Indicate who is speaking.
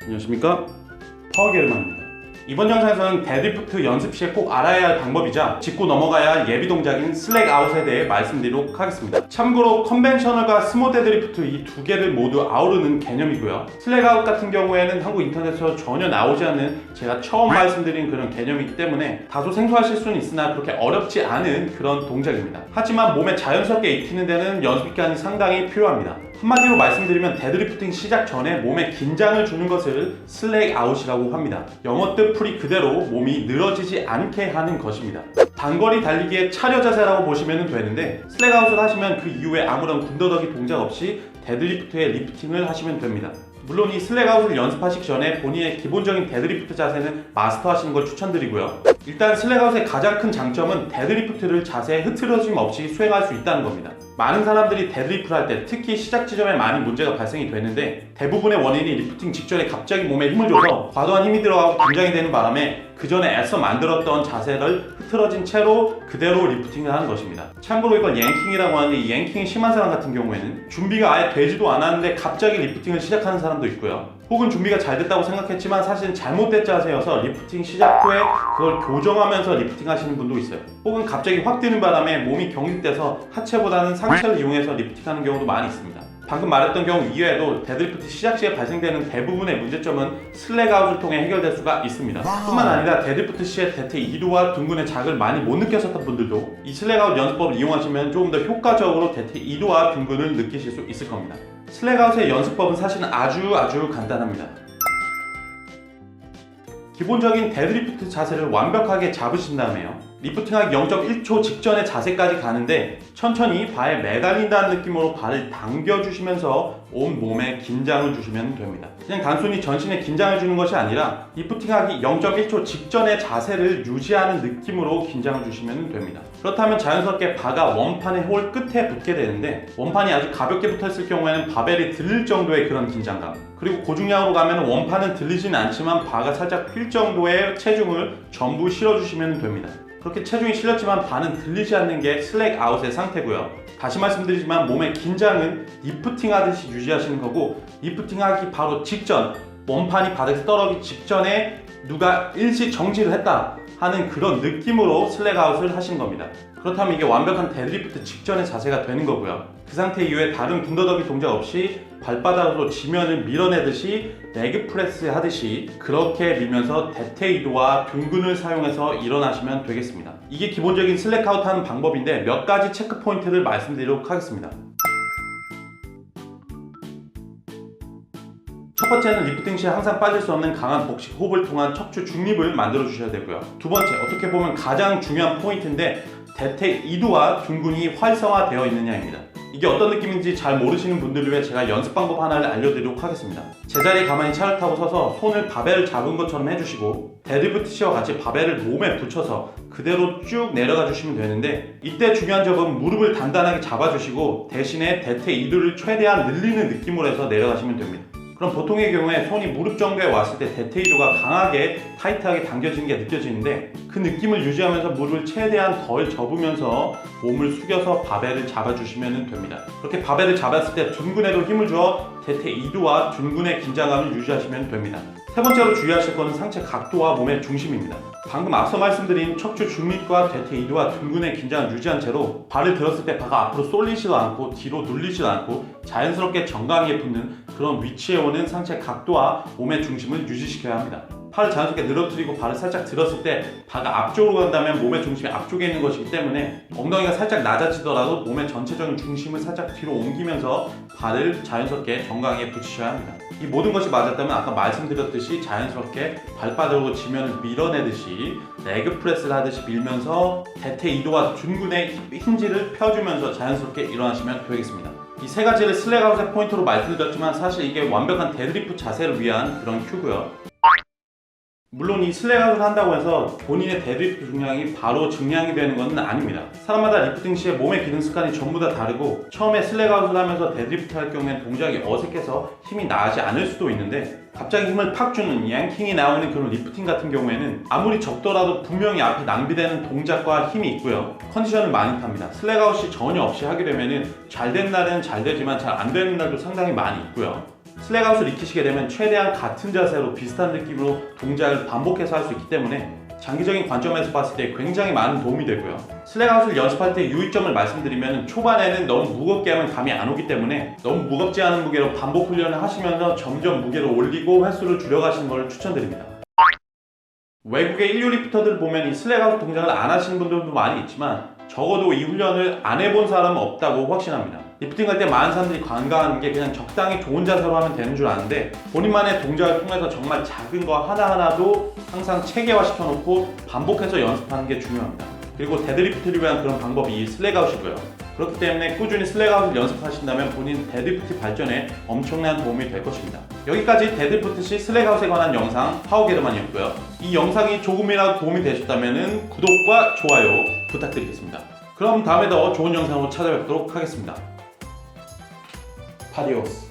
Speaker 1: 안녕하십니까, 파워게르만입니다. 이번 영상에서는 데드리프트 연습 시에 꼭 알아야 할 방법이자 짚고 넘어가야 할 예비 동작인 슬랙 아웃에 대해 말씀드리도록 하겠습니다. 참고로 컨벤셔널과 스모 데드리프트 이 두 개를 모두 아우르는 개념이고요. 슬랙 아웃 같은 경우에는 한국 인터넷에서 전혀 나오지 않는 제가 처음 말씀드린 그런 개념이기 때문에 다소 생소하실 수는 있으나 그렇게 어렵지 않은 그런 동작입니다. 하지만 몸에 자연스럽게 익히는 데는 연습 기간이 상당히 필요합니다. 한마디로 말씀드리면 데드리프팅 시작 전에 몸에 긴장을 주는 것을 슬랙 아웃이라고 합니다. 영어 뜻풀이 그대로 몸이 늘어지지 않게 하는 것입니다. 단거리 달리기의 차려 자세라고 보시면 되는데, 슬랙 아웃을 하시면 그 이후에 아무런 군더더기 동작 없이 데드리프트의 리프팅을 하시면 됩니다. 물론 이 슬랙 아웃을 연습하시기 전에 본인의 기본적인 데드리프트 자세는 마스터하시는 걸 추천드리고요. 일단 슬랙 아웃의 가장 큰 장점은 데드리프트를 자세에 흐트러짐 없이 수행할 수 있다는 겁니다. 많은 사람들이 데드리프트를 할 때 특히 시작 지점에 많이 문제가 발생이 되는데, 대부분의 원인이 리프팅 직전에 갑자기 몸에 힘을 줘서 과도한 힘이 들어가고 긴장이 되는 바람에 그 전에 애써 만들었던 자세를 흐트러진 채로 그대로 리프팅을 하는 것입니다. 참고로 이걸 앵킹이라고 하는데, 이 앵킹이 심한 사람 같은 경우에는 준비가 아예 되지도 않았는데 갑자기 리프팅을 시작하는 사람도 있고요. 혹은 준비가 잘 됐다고 생각했지만 사실은 잘못된 자세여서 리프팅 시작 후에 그걸 교정하면서 리프팅 하시는 분도 있어요. 혹은 갑자기 확 뛰는 바람에 몸이 경직돼서 하체보다는 상체를 이용해서 리프팅하는 경우도 많이 있습니다. 방금 말했던 경우 이외에도 데드리프트 시작 시에 발생되는 대부분의 문제점은 슬랙 아웃을 통해 해결될 수가 있습니다. 뿐만 아니라 데드리프트 시에 대퇴 2두와 둔근의 자극을 많이 못 느꼈었던 분들도 이 슬랙 아웃 연습법을 이용하시면 조금 더 효과적으로 대퇴 2두와 둔근을 느끼실 수 있을 겁니다. 슬랙 아웃의 연습법은 사실은 아주 간단합니다. 기본적인 데드리프트 자세를 완벽하게 잡으신 다음에요, 리프팅하기 0.1초 직전의 자세까지 가는데 천천히 발에 매달린다는 느낌으로 발을 당겨주시면서 온 몸에 긴장을 주시면 됩니다. 그냥 단순히 전신에 긴장을 주는 것이 아니라 리프팅하기 0.1초 직전의 자세를 유지하는 느낌으로 긴장을 주시면 됩니다. 그렇다면 자연스럽게 바가 원판의 홀 끝에 붙게 되는데, 원판이 아주 가볍게 붙어있을 경우에는 바벨이 들릴 정도의 그런 긴장감, 그리고 고중량으로 가면 원판은 들리진 않지만 바가 살짝 필 정도의 체중을 전부 실어주시면 됩니다. 그렇게 체중이 실렸지만 바는 들리지 않는 게 슬랙 아웃의 상태고요. 다시 말씀드리지만 몸의 긴장은 리프팅 하듯이 유지하시는 거고, 리프팅 하기 바로 직전, 원판이 바닥에서 떨어지기 직전에 누가 일시 정지를 했다 하는 그런 느낌으로 슬랙 아웃을 하시는 겁니다. 그렇다면 이게 완벽한 데드리프트 직전의 자세가 되는 거고요. 그 상태 이후에 다른 군더더기 동작 없이 발바닥으로 지면을 밀어내듯이 레그 프레스 하듯이 그렇게 밀면서 대퇴 2두와 둔근을 사용해서 일어나시면 되겠습니다. 이게 기본적인 슬랙 아웃 하는 방법인데, 몇 가지 체크 포인트를 말씀드리도록 하겠습니다. 첫 번째는 리프팅 시에 항상 빠질 수 없는 강한 복식 호흡을 통한 척추 중립을 만들어 주셔야 되고요. 두 번째, 어떻게 보면 가장 중요한 포인트인데, 대퇴 2두와 둔근이 활성화되어 있느냐입니다. 이게 어떤 느낌인지 잘 모르시는 분들을 위해 제가 연습 방법 하나를 알려드리도록 하겠습니다. 제자리에 가만히 차를 타고 서서 손을 바벨을 잡은 것처럼 해주시고, 데드리프트 시와 같이 바벨을 몸에 붙여서 그대로 쭉 내려가 주시면 되는데, 이때 중요한 점은 무릎을 단단하게 잡아주시고 대신에 대퇴 2두를 최대한 늘리는 느낌으로 해서 내려가시면 됩니다. 그럼 보통의 경우에 손이 무릎 정도에 왔을 때 대퇴 2두가 강하게 타이트하게 당겨지는 게 느껴지는데, 그 느낌을 유지하면서 무릎을 최대한 덜 접으면서 몸을 숙여서 바벨을 잡아주시면 됩니다. 그렇게 바벨을 잡았을 때 둔근에도 힘을 주어 대퇴 2두와 둔근의 긴장감을 유지하시면 됩니다. 세 번째로 주의하실 것은 상체 각도와 몸의 중심입니다. 방금 앞서 말씀드린 척추 중립과 대퇴 2두와 둔근의 긴장을 유지한 채로 발을 들었을 때 바가 앞으로 쏠리지도 않고 뒤로 눌리지도 않고 자연스럽게 정강이에 붙는 그런 위치에 오는 상체 각도와 몸의 중심을 유지시켜야 합니다. 팔을 자연스럽게 늘어뜨리고 발을 살짝 들었을 때 바가 앞쪽으로 간다면 몸의 중심이 앞쪽에 있는 것이기 때문에 엉덩이가 살짝 낮아지더라도 몸의 전체적인 중심을 살짝 뒤로 옮기면서 발을 자연스럽게 정강이에 붙이셔야 합니다. 이 모든 것이 맞았다면 아까 말씀드렸듯이 자연스럽게 발바닥으로 지면을 밀어내듯이 레그 프레스를 하듯이 밀면서 대퇴 2두와 둔근의 힌지를 펴주면서 자연스럽게 일어나시면 되겠습니다. 이 세 가지를 슬랙 아웃의 포인트로 말씀드렸지만 사실 이게 완벽한 데드리프트 자세를 위한 그런 큐고요. 물론 이 슬랙 아웃을 한다고 해서 본인의 데드리프트 중량이 바로 증량이 되는 것은 아닙니다. 사람마다 리프팅 시에 몸의 기능 습관이 전부 다 다르고, 처음에 슬랙 아웃을 하면서 데드리프트 할 경우에는 동작이 어색해서 힘이 나지 않을 수도 있는데, 갑자기 힘을 팍 주는 앵킹이 나오는 그런 리프팅 같은 경우에는 아무리 적더라도 분명히 앞에 낭비되는 동작과 힘이 있고요. 컨디션을 많이 탑니다. 슬랙 아웃이 전혀 없이 하게 되면은 잘 된 날은 잘 되지만 잘 안 되는 날도 상당히 많이 있고요. 슬랙아웃을 익히시게 되면 최대한 같은 자세로 비슷한 느낌으로 동작을 반복해서 할 수 있기 때문에 장기적인 관점에서 봤을 때 굉장히 많은 도움이 되고요. 슬랙아웃을 연습할 때 유의점을 말씀드리면 초반에는 너무 무겁게 하면 감이 안 오기 때문에 너무 무겁지 않은 무게로 반복 훈련을 하시면서 점점 무게를 올리고 횟수를 줄여가시는 것을 추천드립니다. 외국의 인류 리프터들 보면 이 슬랙아웃 동작을 안 하시는 분들도 많이 있지만 적어도 이 훈련을 안 해본 사람은 없다고 확신합니다. 리프팅 할 때 많은 사람들이 관광하는 게 그냥 적당히 좋은 자세로 하면 되는 줄 아는데 본인만의 동작을 통해서 정말 작은 거 하나하나도 항상 체계화 시켜놓고 반복해서 연습하는 게 중요합니다. 그리고 데드리프트를 위한 그런 방법이 이 슬랙아웃이고요. 그렇기 때문에 꾸준히 슬랙아웃을 연습하신다면 본인 데드리프트 발전에 엄청난 도움이 될 것입니다. 여기까지 데드리프트 시 슬랙아웃에 관한 영상 파워게르만이었고요. 이 영상이 조금이라도 도움이 되셨다면 구독과 좋아요 부탁드리겠습니다. 그럼 다음에 더 좋은 영상으로 찾아뵙도록 하겠습니다. 파디오스.